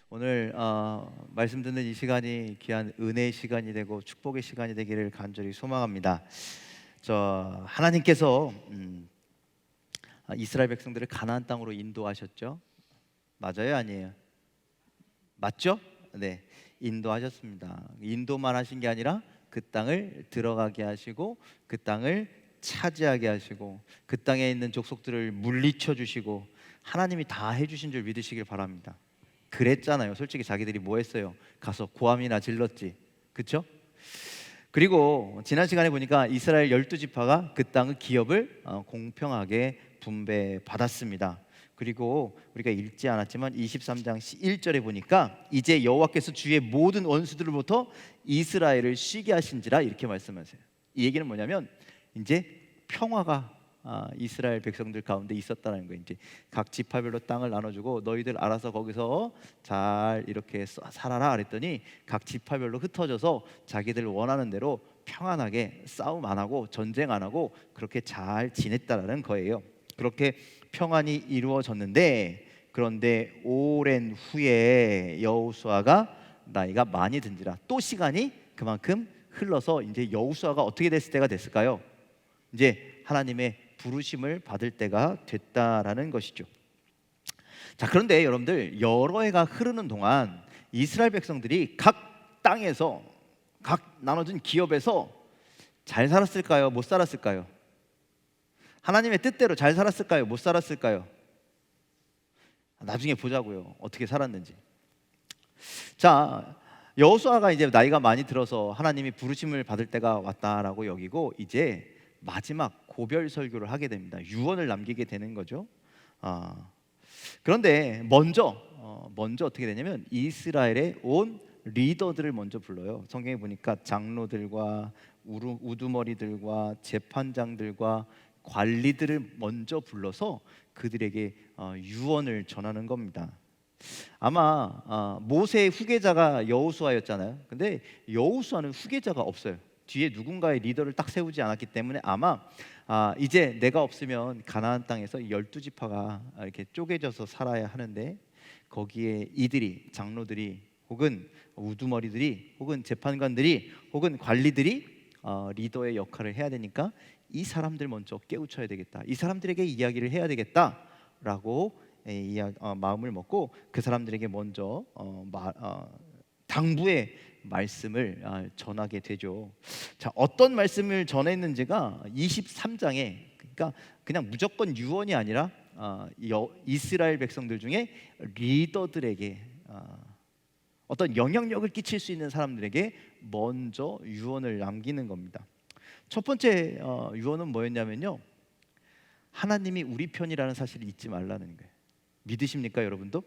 오늘 말씀 듣는 이 시간이 귀한 은혜의 시간이 되고 축복의 시간이 되기를 간절히 소망합니다. 하나님께서 이스라엘 백성들을 가나안 땅으로 인도하셨죠? 맞아요, 아니에요? 맞죠? 네, 인도하셨습니다. 인도만 하신 게 아니라 그 땅을 들어가게 하시고 그 땅을 차지하게 하시고 그 땅에 있는 족속들을 물리쳐 주시고 하나님이 다 해주신 줄 믿으시길 바랍니다. 그랬잖아요. 솔직히 자기들이 뭐 했어요? 가서 고함이나 질렀지, 그렇죠? 그리고 지난 시간에 보니까 이스라엘 12지파가 그 땅의 기업을 공평하게 분배받았습니다. 그리고 우리가 읽지 않았지만 23장 1절에 보니까 이제 여호와께서 주의 모든 원수들로부터 이스라엘을 쉬게 하신지라 이렇게 말씀하세요. 이 얘기는 뭐냐면 이제 평화가 이스라엘 백성들 가운데 있었다는 거예요. 이제 각 지파별로 땅을 나눠주고 너희들 알아서 거기서 잘 이렇게 살아라 그랬더니 각 지파별로 흩어져서 자기들 원하는 대로 평안하게 싸움 안 하고 전쟁 안 하고 그렇게 잘 지냈다라는 거예요. 그렇게 평안이 이루어졌는데, 그런데 오랜 후에 여호수아가 나이가 많이 든지라 또 시간이 그만큼 흘러서 이제 여호수아가 어떻게 됐을 때가 됐을까요? 이제 하나님의 부르심을 받을 때가 됐다라는 것이죠. 자, 그런데 여러분들 여러 해가 흐르는 동안 이스라엘 백성들이 각 땅에서 각 나눠진 기업에서 잘 살았을까요? 못 살았을까요? 하나님의 뜻대로 잘 살았을까요? 못 살았을까요? 나중에 보자고요. 어떻게 살았는지. 자, 여호수아가 이제 나이가 많이 들어서 하나님이 부르심을 받을 때가 왔다라고 여기고 이제 마지막 고별 설교를 하게 됩니다. 유언을 남기게 되는 거죠. 그런데 먼저 어떻게 되냐면 이스라엘의 온 리더들을 먼저 불러요. 성경에 보니까 장로들과 우두머리들과 재판장들과 관리들을 먼저 불러서 그들에게 유언을 전하는 겁니다. 아마 모세의 후계자가 여호수아였잖아요. 근데 여호수아는 후계자가 없어요. 뒤에 누군가의 리더를 딱 세우지 않았기 때문에 아마 이제 내가 없으면 가나안 땅에서 12지파가 이렇게 쪼개져서 살아야 하는데 거기에 이들이, 장로들이 혹은 우두머리들이 혹은 재판관들이 혹은 관리들이 리더의 역할을 해야 되니까 이 사람들 먼저 깨우쳐야 되겠다, 이 사람들에게 이야기를 해야 되겠다라고 마음을 먹고 그 사람들에게 먼저 당부의 말씀을 전하게 되죠. 자, 어떤 말씀을 전했는지가 23장에, 그러니까 그냥 무조건 유언이 아니라 이스라엘 백성들 중에 리더들에게 어떤 영향력을 끼칠 수 있는 사람들에게 먼저 유언을 남기는 겁니다. 첫 번째 유언은 뭐였냐면요, 하나님이 우리 편이라는 사실을 잊지 말라는 거예요. 믿으십니까, 여러분도?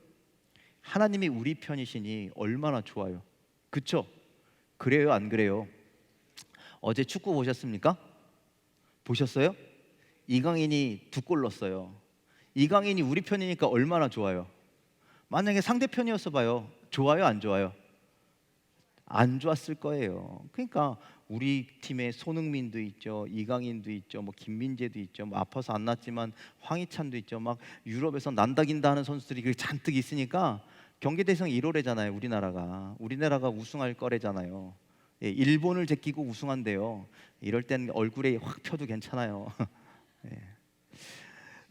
하나님이 우리 편이시니 얼마나 좋아요. 그쵸? 그래요, 안 그래요? 어제 축구 보셨습니까? 보셨어요? 이강인이 2골 넣었어요. 이강인이 우리 편이니까 얼마나 좋아요. 만약에 상대편이었어 봐요, 좋아요, 안 좋아요? 안 좋았을 거예요. 그러니까 우리 팀에 손흥민도 있죠, 이강인도 있죠, 뭐 김민재도 있죠, 뭐 아파서 안 났지만 황희찬도 있죠. 막 유럽에서 난다긴다 하는 선수들이 잔뜩 있으니까 경기 대상 1호래잖아요. 우리나라가 우승할 거래잖아요. 예, 일본을 제끼고 우승한대요. 이럴 땐 얼굴에 확 펴도 괜찮아요. 예.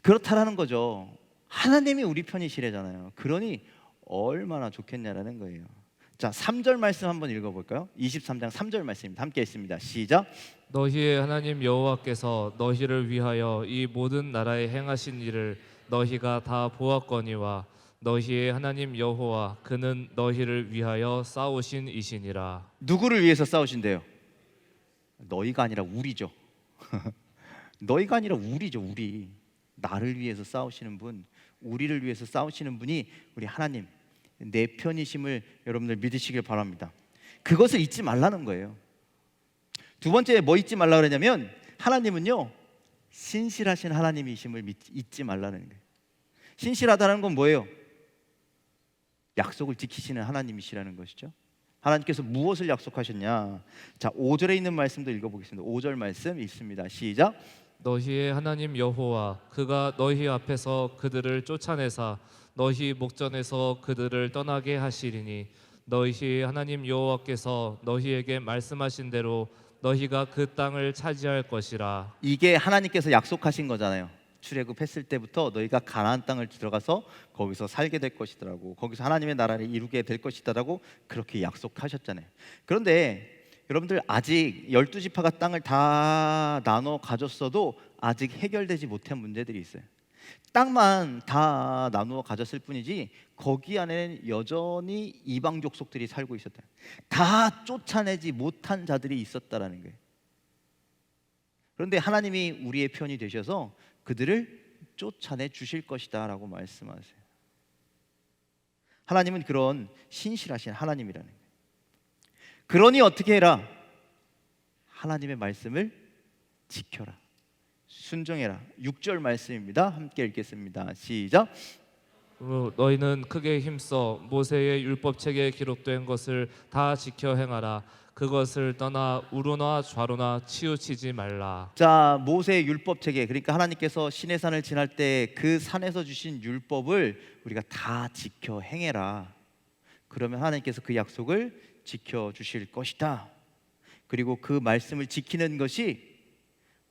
그렇다라는 거죠. 하나님이 우리 편이시래잖아요. 그러니 얼마나 좋겠냐라는 거예요. 자, 3절 말씀 한번 읽어볼까요? 23장 3절 말씀입니다. 함께 읽습니다. 시작. 너희의 하나님 여호와께서 너희를 위하여 이 모든 나라에 행하신 일을 너희가 다 보았거니와 너희의 하나님 여호와 그는 너희를 위하여 싸우신 이시니라. 누구를 위해서 싸우신대요? 너희가 아니라 우리죠. 너희가 아니라 우리죠. 우리. 나를 위해서 싸우시는 분, 우리를 위해서 싸우시는 분이 우리 하나님, 내 편이심을 여러분들 믿으시길 바랍니다. 그것을 잊지 말라는 거예요. 두 번째 뭐 잊지 말라 그러냐면, 하나님은요 신실하신 하나님이심을 잊지 말라는 거예요. 신실하다는 건 뭐예요? 약속을 지키시는 하나님이시라는 것이죠. 하나님께서 무엇을 약속하셨냐? 자, 5절에 있는 말씀도 읽어보겠습니다. 5절 말씀 읽습니다. 시작. 너희의 하나님 여호와 그가 너희 앞에서 그들을 쫓아내사 너희 목전에서 그들을 떠나게 하시리니 너희의 하나님 여호와께서 너희에게 말씀하신 대로 너희가 그 땅을 차지할 것이라. 이게 하나님께서 약속하신 거잖아요. 출애굽했을 때부터 너희가 가나안 땅을 들어가서 거기서 살게 될 것이더라고. 거기서 하나님의 나라를 이루게 될 것이다라고 그렇게 약속하셨잖아요. 그런데 여러분들 아직 12지파가 땅을 다 나눠 가졌어도 아직 해결되지 못한 문제들이 있어요. 땅만 다 나누어 가졌을 뿐이지 거기 안에는 여전히 이방 족속들이 살고 있었다. 다 쫓아내지 못한 자들이 있었다라는 거예요. 그런데 하나님이 우리의 편이 되셔서 그들을 쫓아내 주실 것이다라고 말씀하세요. 하나님은 그런 신실하신 하나님이라는 거예요. 그러니 어떻게 해라? 하나님의 말씀을 지켜라. 순종해라. 6절 말씀입니다. 함께 읽겠습니다. 시작. 너희는 크게 힘써 모세의 율법책에 기록된 것을 다 지켜 행하라. 그것을 떠나 우로나 좌로나 치우치지 말라. 자, 모세의 율법책에, 그러니까 하나님께서 시내산을 지날 때 그 산에서 주신 율법을 우리가 다 지켜 행해라. 그러면 하나님께서 그 약속을 지켜 주실 것이다. 그리고 그 말씀을 지키는 것이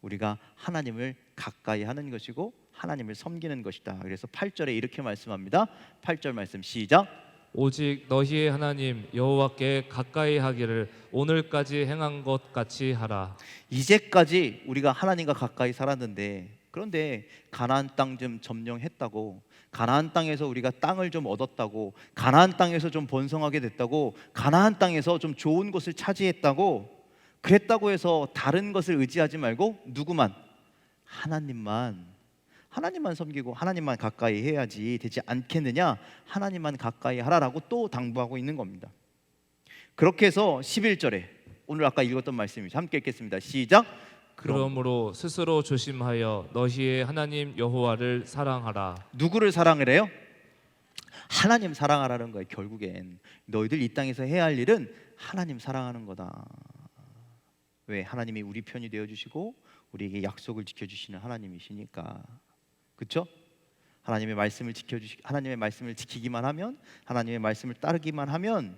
우리가 하나님을 가까이 하는 것이고 하나님을 섬기는 것이다. 그래서 8절에 이렇게 말씀합니다. 8절 말씀 시작. 오직 너희의 하나님 여호와께 가까이 하기를 오늘까지 행한 것 같이 하라. 이제까지 우리가 하나님과 가까이 살았는데, 그런데 가나안 땅 좀 점령했다고, 가나안 땅에서 우리가 땅을 좀 얻었다고, 가나안 땅에서 좀 번성하게 됐다고, 가나안 땅에서 좀 좋은 곳을 차지했다고, 그랬다고 해서 다른 것을 의지하지 말고 누구만? 하나님만 섬기고 하나님만 가까이 해야지 되지 않겠느냐? 하나님만 가까이 하라라고 또 당부하고 있는 겁니다. 그렇게 해서 11절에 오늘 아까 읽었던 말씀입니다. 함께 읽겠습니다. 시작. 그러므로 스스로 조심하여 너희의 하나님 여호와를 사랑하라. 누구를 사랑을 해요? 하나님 사랑하라는 거예요. 결국엔 너희들 이 땅에서 해야 할 일은 하나님 사랑하는 거다. 왜? 하나님이 우리 편이 되어주시고 우리에게 약속을 지켜주시는 하나님이시니까. 그렇죠? 하나님의 말씀을 하나님의 말씀을 지키기만 하면, 하나님의 말씀을 따르기만 하면,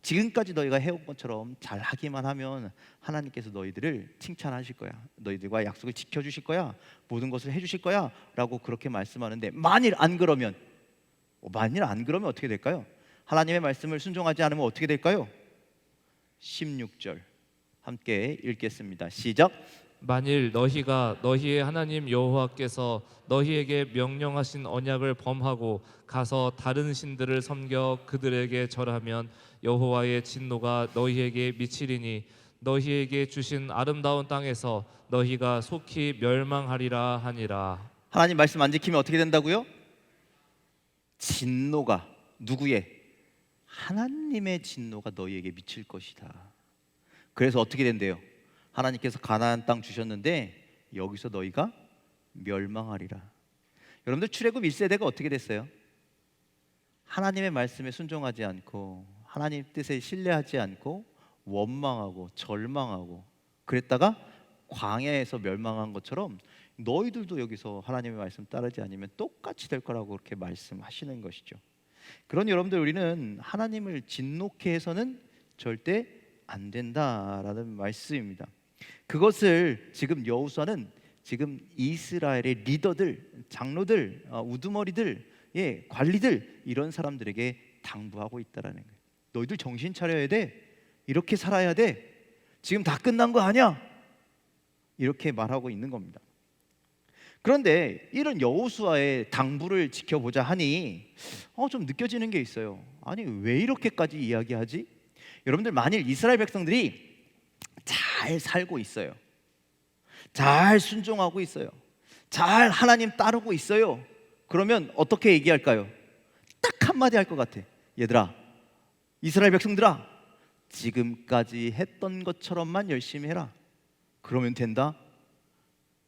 지금까지 너희가 해온 것처럼 잘 하기만 하면 하나님께서 너희들을 칭찬하실 거야. 너희들과 약속을 지켜주실 거야. 모든 것을 해주실 거야 라고 그렇게 말씀하는데, 만일 안 그러면 어떻게 될까요? 하나님의 말씀을 순종하지 않으면 어떻게 될까요? 16절 함께 읽겠습니다. 시작. 만일 너희가 너희의 하나님 여호와께서 너희에게 명령하신 언약을 범하고 가서 다른 신들을 섬겨 그들에게 절하면 여호와의 진노가 너희에게 미치리니 너희에게 주신 아름다운 땅에서 너희가 속히 멸망하리라 하니라. 하나님 말씀 안 지키면 어떻게 된다고요? 진노가 누구의? 하나님의 진노가 너희에게 미칠 것이다. 그래서 어떻게 된대요? 하나님께서 가나안 땅 주셨는데 여기서 너희가 멸망하리라. 여러분들 출애굽 1세대가 어떻게 됐어요? 하나님의 말씀에 순종하지 않고 하나님 뜻에 신뢰하지 않고 원망하고 절망하고 그랬다가 광야에서 멸망한 것처럼 너희들도 여기서 하나님의 말씀 따르지 않으면 똑같이 될 거라고 그렇게 말씀하시는 것이죠. 그러니 여러분들 우리는 하나님을 진노케 해서는 절대 안 된다라는 말씀입니다. 그것을 지금 여호수아는 지금 이스라엘의 리더들, 장로들, 우두머리들, 관리들 이런 사람들에게 당부하고 있다라는 거예요. 너희들 정신 차려야 돼. 이렇게 살아야 돼. 지금 다 끝난 거 아니야? 이렇게 말하고 있는 겁니다. 그런데 이런 여호수아의 당부를 지켜보자 하니 좀 느껴지는 게 있어요. 아니 왜 이렇게까지 이야기하지? 여러분들 만일 이스라엘 백성들이 잘 살고 있어요, 잘 순종하고 있어요, 잘 하나님 따르고 있어요, 그러면 어떻게 얘기할까요? 딱 한마디 할 것 같아. 얘들아, 이스라엘 백성들아, 지금까지 했던 것처럼만 열심히 해라. 그러면 된다.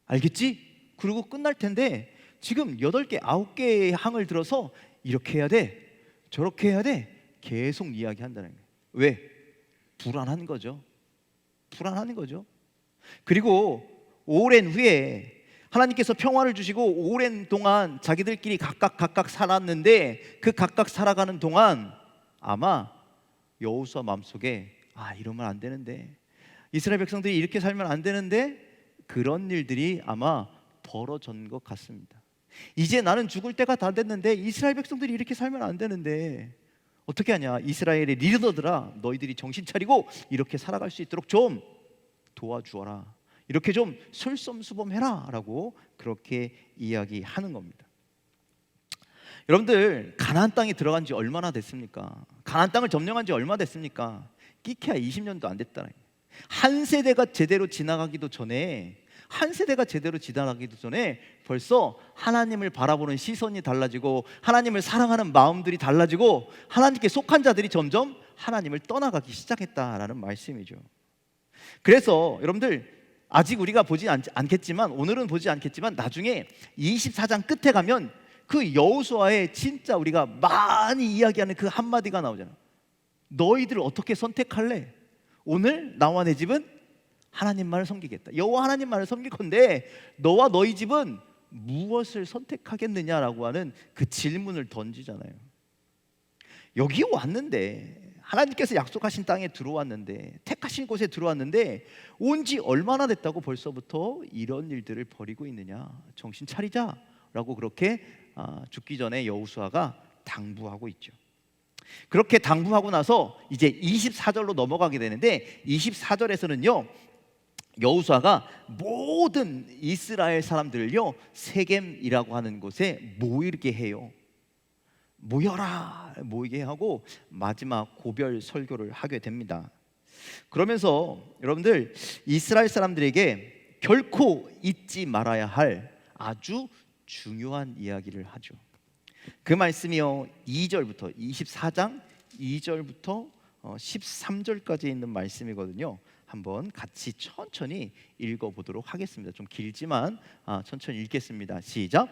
알겠지? 그리고 끝날 텐데 지금 8개, 9개의 항을 들어서 이렇게 해야 돼, 저렇게 해야 돼 계속 이야기한다는 거예요. 왜? 불안한 거죠. 불안한 거죠. 그리고 오랜 후에 하나님께서 평화를 주시고 오랜 동안 자기들끼리 각각 살았는데 그 각각 살아가는 동안 아마 여호수아 마음속에 이러면 안 되는데, 이스라엘 백성들이 이렇게 살면 안 되는데, 그런 일들이 아마 벌어진 것 같습니다. 이제 나는 죽을 때가 다 됐는데 이스라엘 백성들이 이렇게 살면 안 되는데 어떻게 하냐, 이스라엘의 리더들아, 너희들이 정신 차리고 이렇게 살아갈 수 있도록 좀 도와주어라, 이렇게 좀 솔선수범해라 라고 그렇게 이야기하는 겁니다. 여러분들, 가나안 땅에 들어간 지 얼마나 됐습니까? 가나안 땅을 점령한 지 얼마 됐습니까? 끼케야 20년도 안 됐다. 한 세대가 제대로 지나가기도 전에 벌써 하나님을 바라보는 시선이 달라지고 하나님을 사랑하는 마음들이 달라지고 하나님께 속한 자들이 점점 하나님을 떠나가기 시작했다라는 말씀이죠. 그래서 여러분들, 아직 우리가 보지 않겠지만, 오늘은 보지 않겠지만 나중에 24장 끝에 가면 그 여호수아의 진짜 우리가 많이 이야기하는 그 한마디가 나오잖아. 너희들 어떻게 선택할래? 오늘 나와 내 집은 하나님만을 섬기겠다. 여호와 하나님만을 섬길 건데 너와 너희 집은 무엇을 선택하겠느냐라고 하는 그 질문을 던지잖아요. 여기 왔는데, 하나님께서 약속하신 땅에 들어왔는데, 택하신 곳에 들어왔는데 온 지 얼마나 됐다고 벌써부터 이런 일들을 벌이고 있느냐, 정신 차리자라고 그렇게 죽기 전에 여호수아가 당부하고 있죠. 그렇게 당부하고 나서 이제 24절로 넘어가게 되는데, 24절에서는요 여호수아가 모든 이스라엘 사람들을요 세겜이라고 하는 곳에 모이게 해요. 모이게 하고 마지막 고별 설교를 하게 됩니다. 그러면서 여러분들, 이스라엘 사람들에게 결코 잊지 말아야 할 아주 중요한 이야기를 하죠. 그 말씀이요 2절부터 24장 2절부터 13절까지 있는 말씀이거든요. 한번 같이 천천히 읽어보도록 하겠습니다. 좀 길지만 천천히 읽겠습니다. 시작.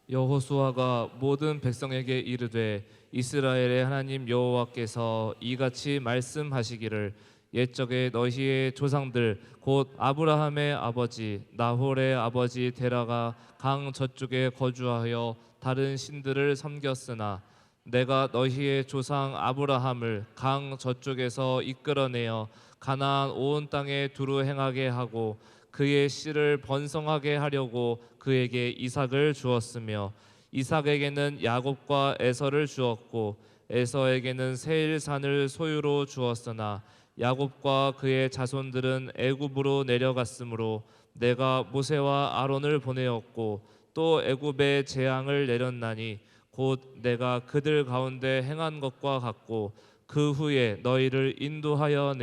여호수아가 모든 백성에게 이르되 이스라엘의 하나님 여호와께서 이같이 말씀하시기를 옛적에 너희의 조상들 곧 아브라함의 아버지 나홀의 아버지 데라가 강 저쪽에 거주하여 다른 신들을 섬겼으나 내가 너희의 조상 아브라함을 강 저쪽에서 이끌어내어 가나안 온 땅에 두루 행하게 하고 그의 씨를 번성하게 하려고 그에게 이삭을 주었으며 이삭에게는 야곱과 에서를 주었고 에서에게는 세일산을 소유로 주었으나 야곱과 그의 자손들은 애굽으로 내려갔으므로 내가 모세와 아론을 보내었고 또 애굽에 재앙을 내렸나니 곧 내가 그들 가운데 행한 것과 같고 그 후에 너희를 인도하여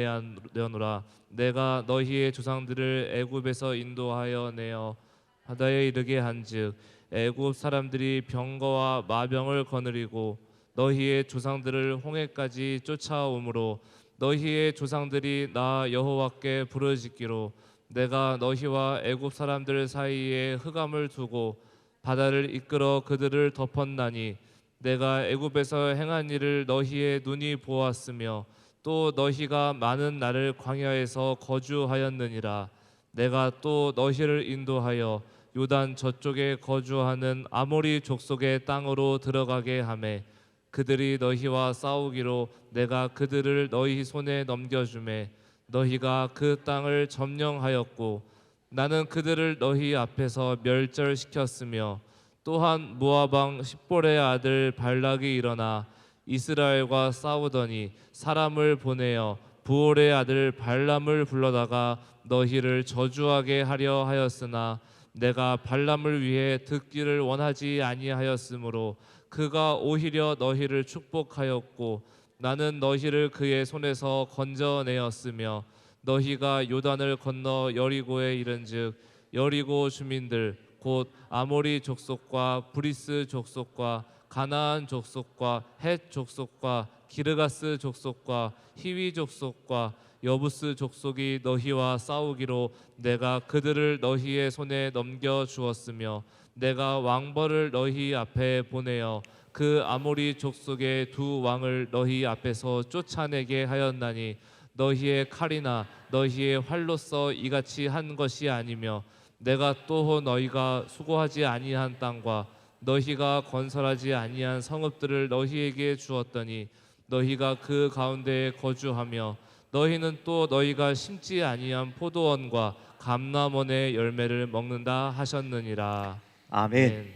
내노라. 내가 너희의 조상들을 애굽에서 인도하여 내어 바다에 이르게 한즉 애굽 사람들이 병거와 마병을 거느리고 너희의 조상들을 홍해까지 쫓아오므로 너희의 조상들이 나 여호와께 부르짖기로 내가 너희와 애굽 사람들 사이에 흑암을 두고 바다를 이끌어 그들을 덮었나니 내가 애굽에서 행한 일을 너희의 눈이 보았으며 또 너희가 많은 날을 광야에서 거주하였느니라. 내가 또 너희를 인도하여 요단 저쪽에 거주하는 아모리 족속의 땅으로 들어가게 하매 그들이 너희와 싸우기로 내가 그들을 너희 손에 넘겨주매 너희가 그 땅을 점령하였고 나는 그들을 너희 앞에서 멸절시켰으며 또한 모압 왕 십볼의 아들 발락이 일어나 이스라엘과 싸우더니 사람을 보내어 부올의 아들 발람을 불러다가 너희를 저주하게 하려 하였으나 내가 발람을 위해 듣기를 원하지 아니하였으므로 그가 오히려 너희를 축복하였고 나는 너희를 그의 손에서 건져내었으며 너희가 요단을 건너 여리고에 이른즉 여리고 주민들 곧 아모리 족속과 브리스 족속과 가나안 족속과 헷 족속과 기르가스 족속과 히위 족속과 여부스 족속이 너희와 싸우기로 내가 그들을 너희의 손에 넘겨 주었으며 내가 왕벌을 너희 앞에 보내어 그 아모리 족속의 두 왕을 너희 앞에서 쫓아내게 하였나니 너희의 칼이나 너희의 활로서 이같이 한 것이 아니며 내가 또 너희가 수고하지 아니한 땅과 너희가 건설하지 아니한 성읍들을 너희에게 주었더니 너희가 그 가운데에 거주하며 너희는 또 너희가 심지 아니한 포도원과 감람원의 열매를 먹는다 하셨느니라. 아멘. 아멘.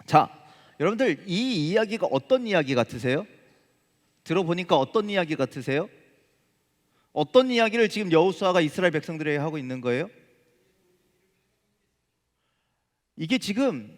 자, 여러분들 이 이야기가 어떤 이야기 같으세요? 들어보니까 어떤 이야기 같으세요? 어떤 이야기를 지금 여호수아가 이스라엘 백성들에게 하고 있는 거예요? 이게 지금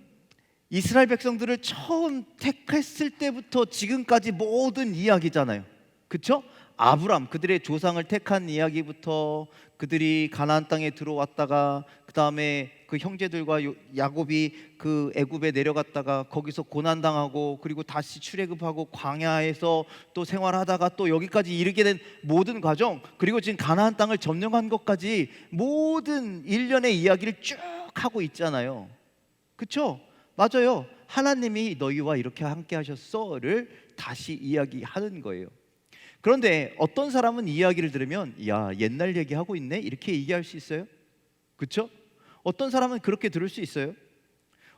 이스라엘 백성들을 처음 택했을 때부터 지금까지 모든 이야기잖아요. 그렇죠? 아브람 그들의 조상을 택한 이야기부터 그들이 가나안 땅에 들어왔다가 그 다음에 그 형제들과 야곱이 그 애굽에 내려갔다가 거기서 고난 당하고 그리고 다시 출애굽하고 광야에서 또 생활하다가 또 여기까지 이르게 된 모든 과정, 그리고 지금 가나안 땅을 점령한 것까지 모든 일련의 이야기를 쭉 하고 있잖아요. 그렇죠? 맞아요. 하나님이 너희와 이렇게 함께 하셨어를 다시 이야기하는 거예요. 그런데 어떤 사람은 이 이야기를 들으면 야, 옛날 얘기하고 있네 이렇게 얘기할 수 있어요. 그렇죠? 어떤 사람은 그렇게 들을 수 있어요.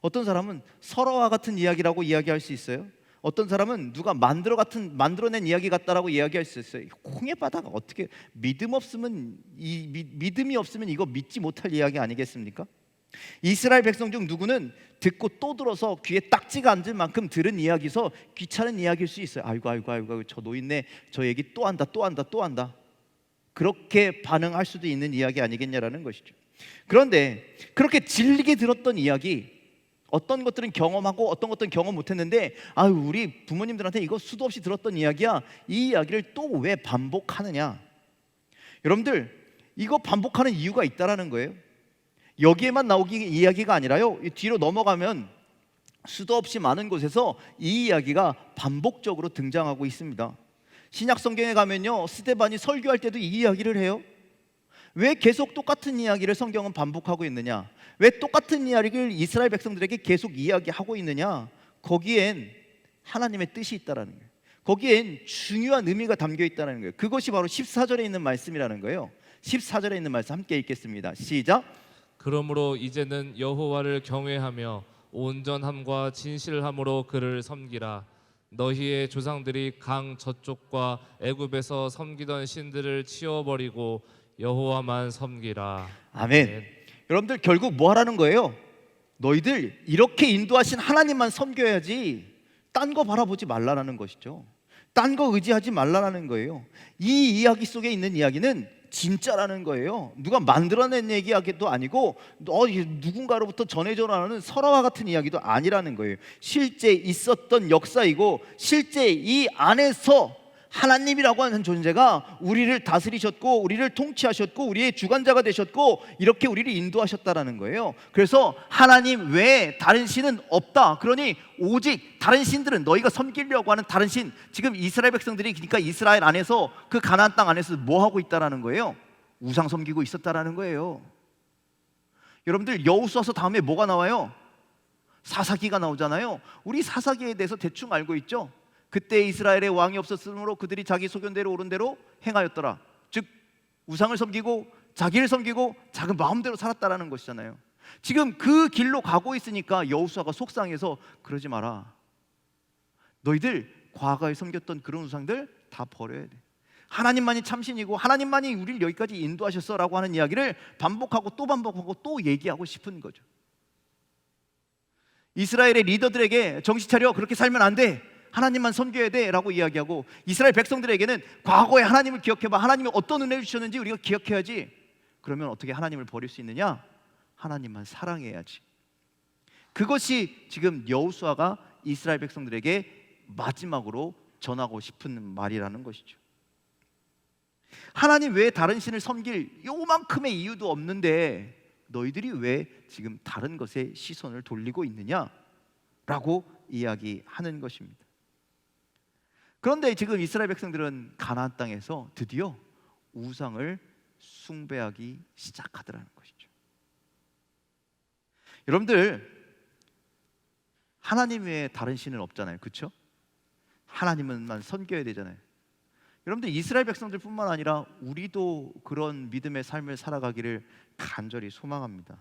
어떤 사람은 설화와 같은 이야기라고 이야기할 수 있어요. 어떤 사람은 누가 만들어낸 이야기 같다라고 이야기할 수 있어요. 홍해 바다가 어떻게 믿음이 없으면 이거 믿지 못할 이야기 아니겠습니까? 이스라엘 백성 중 누구는 듣고 또 들어서 귀에 딱지가 앉을 만큼 들은 이야기서 귀찮은 이야기일 수 있어요. 아이고 저 노인네 저 얘기 또 한다. 그렇게 반응할 수도 있는 이야기 아니겠냐라는 것이죠. 그런데 그렇게 질리게 들었던 이야기, 어떤 것들은 경험하고 어떤 것들은 경험 못했는데 우리 부모님들한테 이거 수도 없이 들었던 이야기야, 이 이야기를 또 왜 반복하느냐? 여러분들 이거 반복하는 이유가 있다라는 거예요. 여기에만 나오기 이야기가 아니라요, 뒤로 넘어가면 수도 없이 많은 곳에서 이 이야기가 반복적으로 등장하고 있습니다. 신약 성경에 가면요, 스데반이 설교할 때도 이 이야기를 해요. 왜 계속 똑같은 이야기를 성경은 반복하고 있느냐? 왜 똑같은 이야기를 이스라엘 백성들에게 계속 이야기하고 있느냐? 거기엔 하나님의 뜻이 있다라는 거예요. 거기엔 중요한 의미가 담겨 있다는 거예요. 그것이 바로 14절에 있는 말씀이라는 거예요. 14절에 있는 말씀 함께 읽겠습니다. 시작. 그러므로 이제는 여호와를 경외하며 온전함과 진실함으로 그를 섬기라. 너희의 조상들이 강 저쪽과 애굽에서 섬기던 신들을 치워버리고 여호와만 섬기라. 아멘. 아멘. 여러분들 결국 뭐 하라는 거예요? 너희들 이렇게 인도하신 하나님만 섬겨야지 딴 거 바라보지 말라라는 것이죠. 딴 거 의지하지 말라라는 거예요. 이 이야기 속에 있는 이야기는 진짜라는 거예요. 누가 만들어낸 이야기도 아니고 누군가로부터 전해져 나오는 설화와 같은 이야기도 아니라는 거예요. 실제 있었던 역사이고 실제 이 안에서 하나님이라고 하는 존재가 우리를 다스리셨고 우리를 통치하셨고 우리의 주관자가 되셨고 이렇게 우리를 인도하셨다라는 거예요. 그래서 하나님 외에 다른 신은 없다. 그러니 오직 다른 신들은 너희가 섬기려고 하는 다른 신, 지금 이스라엘 백성들이 그러니까 이스라엘 안에서 그 가나안 땅 안에서 뭐 하고 있다라는 거예요? 우상 섬기고 있었다라는 거예요. 여러분들 여호수아서 다음에 뭐가 나와요? 사사기가 나오잖아요. 우리 사사기에 대해서 대충 알고 있죠? 그때 이스라엘의 왕이 없었으므로 그들이 자기 소견대로 옳은 대로 행하였더라. 즉 우상을 섬기고 자기를 섬기고 자기 마음대로 살았다라는 것이잖아요. 지금 그 길로 가고 있으니까 여호수아가 속상해서 그러지 마라. 너희들 과거에 섬겼던 그런 우상들 다 버려야 돼. 하나님만이 참신이고 하나님만이 우리를 여기까지 인도하셨어라고 하는 이야기를 반복하고 또 얘기하고 싶은 거죠. 이스라엘의 리더들에게 정신 차려, 그렇게 살면 안 돼, 하나님만 섬겨야 돼 라고 이야기하고, 이스라엘 백성들에게는 과거에 하나님을 기억해봐, 하나님이 어떤 은혜를 주셨는지 우리가 기억해야지. 그러면 어떻게 하나님을 버릴 수 있느냐? 하나님만 사랑해야지. 그것이 지금 여호수아가 이스라엘 백성들에게 마지막으로 전하고 싶은 말이라는 것이죠. 하나님 외에 다른 신을 섬길 요만큼의 이유도 없는데 너희들이 왜 지금 다른 것에 시선을 돌리고 있느냐라고 이야기하는 것입니다. 그런데 지금 이스라엘 백성들은 가나안 땅에서 드디어 우상을 숭배하기 시작하더라는 것이죠. 여러분들 하나님 외에 다른 신은 없잖아요. 그렇죠? 하나님만 섬겨야 되잖아요. 여러분들 이스라엘 백성들뿐만 아니라 우리도 그런 믿음의 삶을 살아가기를 간절히 소망합니다.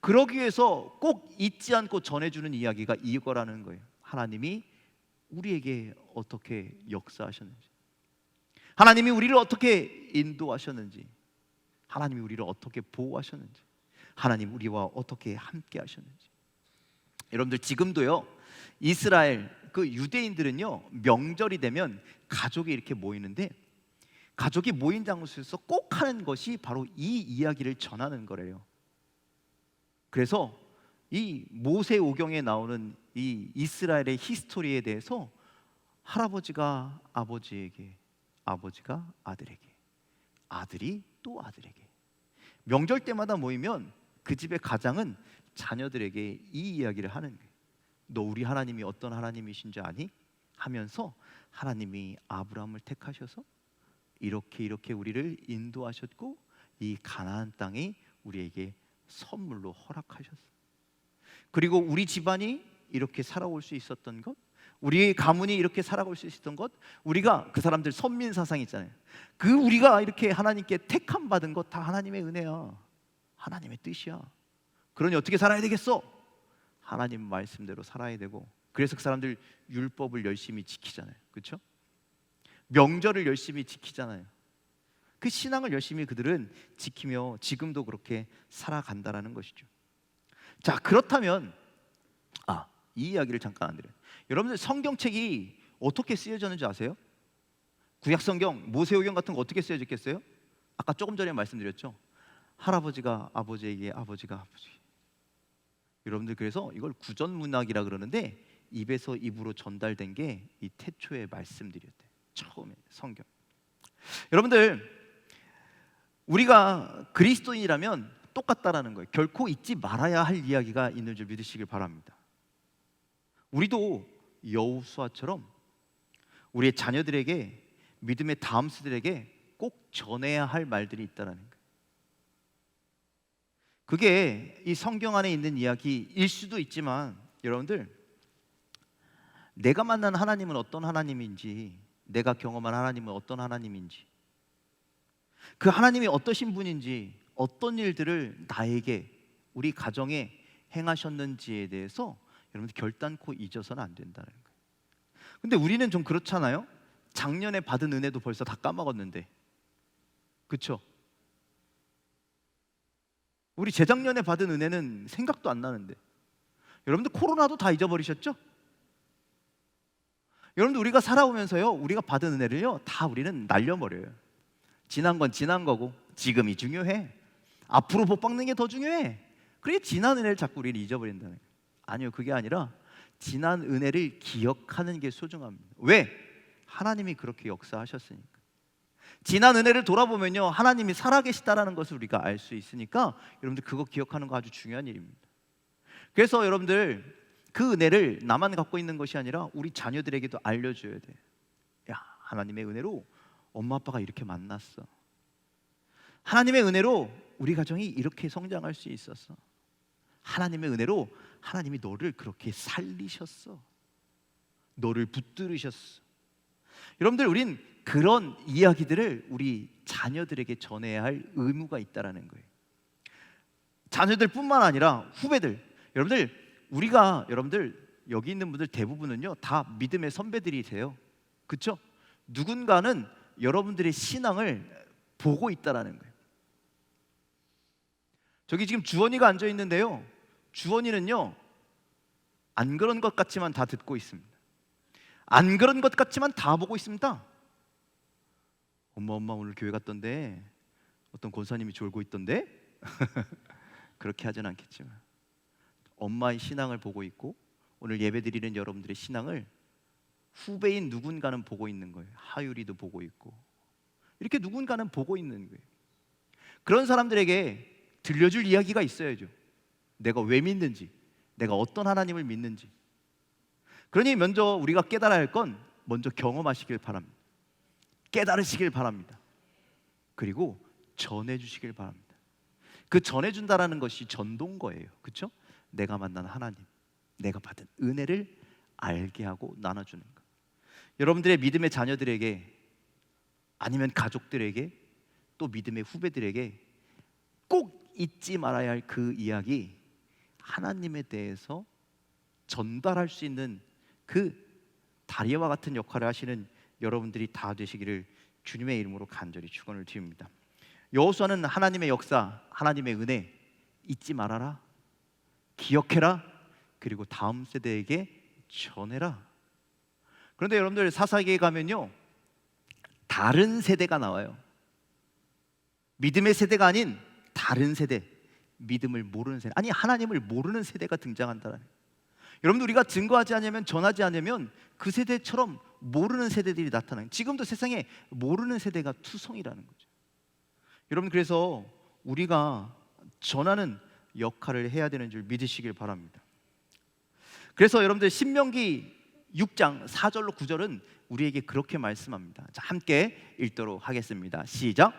그러기 위해서 꼭 잊지 않고 전해주는 이야기가 이거라는 거예요. 하나님이 우리에게 어떻게 역사하셨는지, 하나님이 우리를 어떻게 인도하셨는지, 하나님이 우리를 어떻게 보호하셨는지, 하나님 우리와 어떻게 함께 하셨는지. 여러분들 지금도요, 이스라엘 그 유대인들은요, 명절이 되면 가족이 이렇게 모이는데, 가족이 모인 장소에서 꼭 하는 것이 바로 이 이야기를 전하는 거래요. 그래서 이 모세오경에 나오는 이 이스라엘의 히스토리에 대해서 할아버지가 아버지에게, 아버지가 아들에게, 아들이 또 아들에게, 명절 때마다 모이면 그 집의 가장은 자녀들에게 이 이야기를 하는 거예요. 너 우리 하나님이 어떤 하나님이신 줄 아니? 하면서 하나님이 아브라함을 택하셔서 이렇게 우리를 인도하셨고, 이 가나안 땅이 우리에게 선물로 허락하셨어요. 그리고 우리 집안이 이렇게 살아올 수 있었던 것, 우리의 가문이 이렇게 살아올 수 있었던 것, 우리가 그 사람들 선민 사상 있잖아요. 그 우리가 이렇게 하나님께 택함 받은 것 다 하나님의 은혜야. 하나님의 뜻이야. 그러니 어떻게 살아야 되겠어? 하나님 말씀대로 살아야 되고, 그래서 그 사람들 율법을 열심히 지키잖아요. 그렇죠? 명절을 열심히 지키잖아요. 그 신앙을 열심히 그들은 지키며 지금도 그렇게 살아간다라는 것이죠. 자, 그렇다면 이 이야기를 잠깐 안 드려요. 여러분들 성경책이 어떻게 쓰여졌는지 아세요? 구약성경, 모세오경 같은 거 어떻게 쓰여졌겠어요? 아까 조금 전에 말씀드렸죠. 할아버지가 아버지에게, 아버지가 아버지. 여러분들 그래서 이걸 구전문학이라 그러는데, 입에서 입으로 전달된 게 이 태초의 말씀들이었대요. 처음에 성경. 여러분들, 우리가 그리스도인이라면 똑같다라는 거예요. 결코 잊지 말아야 할 이야기가 있는 줄 믿으시길 바랍니다. 우리도 여호수아처럼 우리의 자녀들에게, 믿음의 다음 세대에게 꼭 전해야 할 말들이 있다라는 거예요. 그게 이 성경 안에 있는 이야기일 수도 있지만, 여러분들, 내가 만난 하나님은 어떤 하나님인지, 내가 경험한 하나님은 어떤 하나님인지, 그 하나님이 어떠신 분인지, 어떤 일들을 나에게, 우리 가정에 행하셨는지에 대해서 여러분들 결단코 잊어서는 안 된다는 거예요. 근데 우리는 좀 그렇잖아요. 작년에 받은 은혜도 벌써 다 까먹었는데, 그렇죠? 우리 재작년에 받은 은혜는 생각도 안 나는데, 여러분들 코로나도 다 잊어버리셨죠? 여러분들 우리가 살아오면서요, 우리가 받은 은혜를요 다 우리는 날려버려요. 지난 건 지난 거고 지금이 중요해. 앞으로 복 받는 게 더 중요해. 그래, 지난 은혜를 자꾸 우리는 잊어버린다는 거예요. 아니요, 그게 아니라 지난 은혜를 기억하는 게 소중합니다. 왜? 하나님이 그렇게 역사하셨으니까. 지난 은혜를 돌아보면요, 하나님이 살아계시다라는 것을 우리가 알 수 있으니까 여러분들 그거 기억하는 거 아주 중요한 일입니다. 그래서 여러분들 그 은혜를 나만 갖고 있는 것이 아니라 우리 자녀들에게도 알려줘야 돼. 야, 하나님의 은혜로 엄마 아빠가 이렇게 만났어. 하나님의 은혜로 우리 가정이 이렇게 성장할 수 있었어. 하나님의 은혜로 하나님이 너를 그렇게 살리셨어. 너를 붙들으셨어. 여러분들, 우린 그런 이야기들을 우리 자녀들에게 전해야 할 의무가 있다라는 거예요. 자녀들뿐만 아니라 후배들. 여러분들 여기 있는 분들 대부분은요 다 믿음의 선배들이세요. 그렇죠? 누군가는 여러분들의 신앙을 보고 있다라는 거예요. 저기 지금 주원이가 앉아 있는데요, 주원이는요 안 그런 것 같지만 다 듣고 있습니다. 안 그런 것 같지만 다 보고 있습니다. 엄마 오늘 교회 갔던데 어떤 권사님이 졸고 있던데 그렇게 하진 않겠지만 엄마의 신앙을 보고 있고, 오늘 예배드리는 여러분들의 신앙을 후배인 누군가는 보고 있는 거예요. 하율이도 보고 있고, 이렇게 누군가는 보고 있는 거예요. 그런 사람들에게 들려줄 이야기가 있어야죠. 내가 왜 믿는지, 내가 어떤 하나님을 믿는지. 그러니 먼저 우리가 깨달아야 할 건 먼저 경험하시길 바랍니다. 깨달으시길 바랍니다. 그리고 전해주시길 바랍니다. 그 전해준다라는 것이 전도인 거예요. 그렇죠? 내가 만난 하나님, 내가 받은 은혜를 알게 하고 나눠주는 것. 여러분들의 믿음의 자녀들에게, 아니면 가족들에게, 또 믿음의 후배들에게 꼭 잊지 말아야 할 그 이야기, 하나님에 대해서 전달할 수 있는 그 다리와 같은 역할을 하시는 여러분들이 다 되시기를 주님의 이름으로 간절히 축원을 드립니다. 여호수아는 하나님의 역사, 하나님의 은혜 잊지 말아라, 기억해라, 그리고 다음 세대에게 전해라. 그런데 여러분들 사사기에 가면요, 다른 세대가 나와요. 믿음의 세대가 아닌 다른 세대, 믿음을 모르는 세대, 아니 하나님을 모르는 세대가 등장한다는 거예요. 여러분들, 우리가 증거하지 않으면, 전하지 않으면 그 세대처럼 모르는 세대들이 나타나요. 지금도 세상에 모르는 세대가 투성이라는 거죠. 여러분, 그래서 우리가 전하는 역할을 해야 되는 줄 믿으시길 바랍니다. 그래서 여러분들 신명기 6장 4절로 9절은 우리에게 그렇게 말씀합니다. 자, 함께 읽도록 하겠습니다. 시작.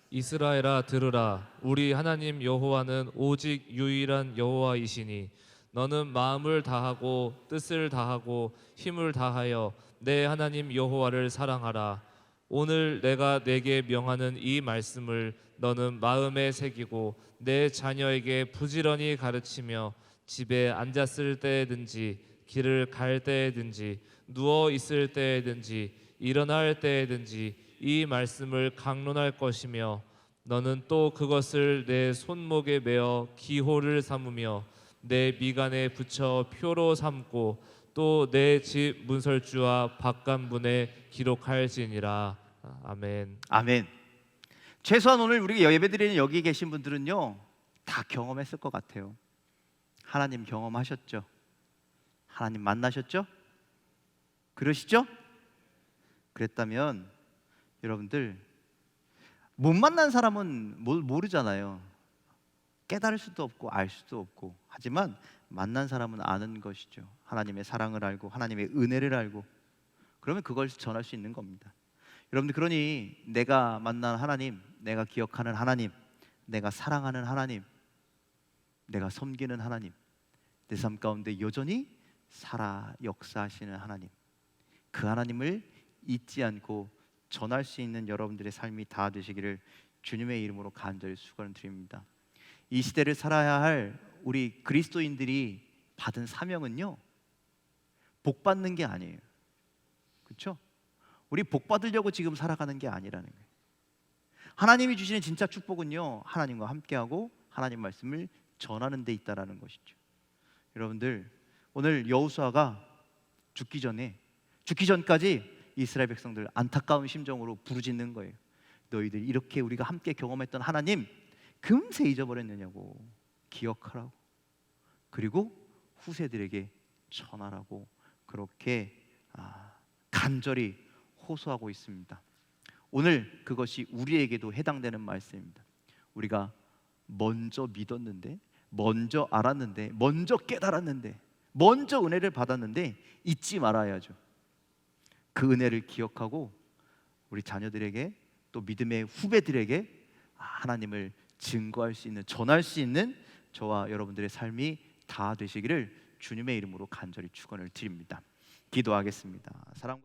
이스라엘아 들으라. 우리 하나님 여호와는 오직 유일한 여호와이시니 너는 마음을 다하고 뜻을 다하고 힘을 다하여 내 하나님 여호와를 사랑하라. 오늘 내가 내게 명하는 이 말씀을 너는 마음에 새기고 내 자녀에게 부지런히 가르치며 집에 앉았을 때든지 길을 갈 때든지 누워 있을 때든지 일어날 때든지 이 말씀을 강론할 것이며 너는 또 그것을 내 손목에 메어 기호를 삼으며 내 미간에 붙여 표로 삼고 또 내 집 문설주와 바깥문에 기록할지니라. 아멘. 아멘. 최소한 오늘 우리가 예배드리는 여기 계신 분들은요, 다 경험했을 것 같아요. 하나님 경험하셨죠? 하나님 만나셨죠? 그러시죠? 그랬다면 여러분들, 못 만난 사람은 모르잖아요. 깨달을 수도 없고 알 수도 없고. 하지만 만난 사람은 아는 것이죠. 하나님의 사랑을 알고 하나님의 은혜를 알고. 그러면 그걸 전할 수 있는 겁니다. 여러분들, 그러니 내가 만난 하나님, 내가 기억하는 하나님, 내가 사랑하는 하나님, 내가 섬기는 하나님, 내 삶 가운데 여전히 살아 역사하시는 하나님, 그 하나님을 잊지 않고 전할 수 있는 여러분들의 삶이 다 되시기를 주님의 이름으로 간절히 축원을 드립니다. 이 시대를 살아야 할 우리 그리스도인들이 받은 사명은요, 복 받는 게 아니에요. 그렇죠? 우리 복 받으려고 지금 살아가는 게 아니라는 거예요. 하나님이 주시는 진짜 축복은요, 하나님과 함께하고 하나님 말씀을 전하는 데 있다라는 것이죠. 여러분들, 오늘 여호수아가 죽기 전까지 이스라엘 백성들 안타까운 심정으로 부르짖는 거예요. 너희들 이렇게 우리가 함께 경험했던 하나님 금세 잊어버렸느냐고, 기억하라고, 그리고 후세들에게 전하라고 그렇게 간절히 호소하고 있습니다. 오늘 그것이 우리에게도 해당되는 말씀입니다. 우리가 먼저 믿었는데, 먼저 알았는데, 먼저 깨달았는데, 먼저 은혜를 받았는데 잊지 말아야죠. 그 은혜를 기억하고 우리 자녀들에게, 또 믿음의 후배들에게 하나님을 증거할 수 있는, 전할 수 있는 저와 여러분들의 삶이 다 되시기를 주님의 이름으로 간절히 축원을 드립니다. 기도하겠습니다. 사랑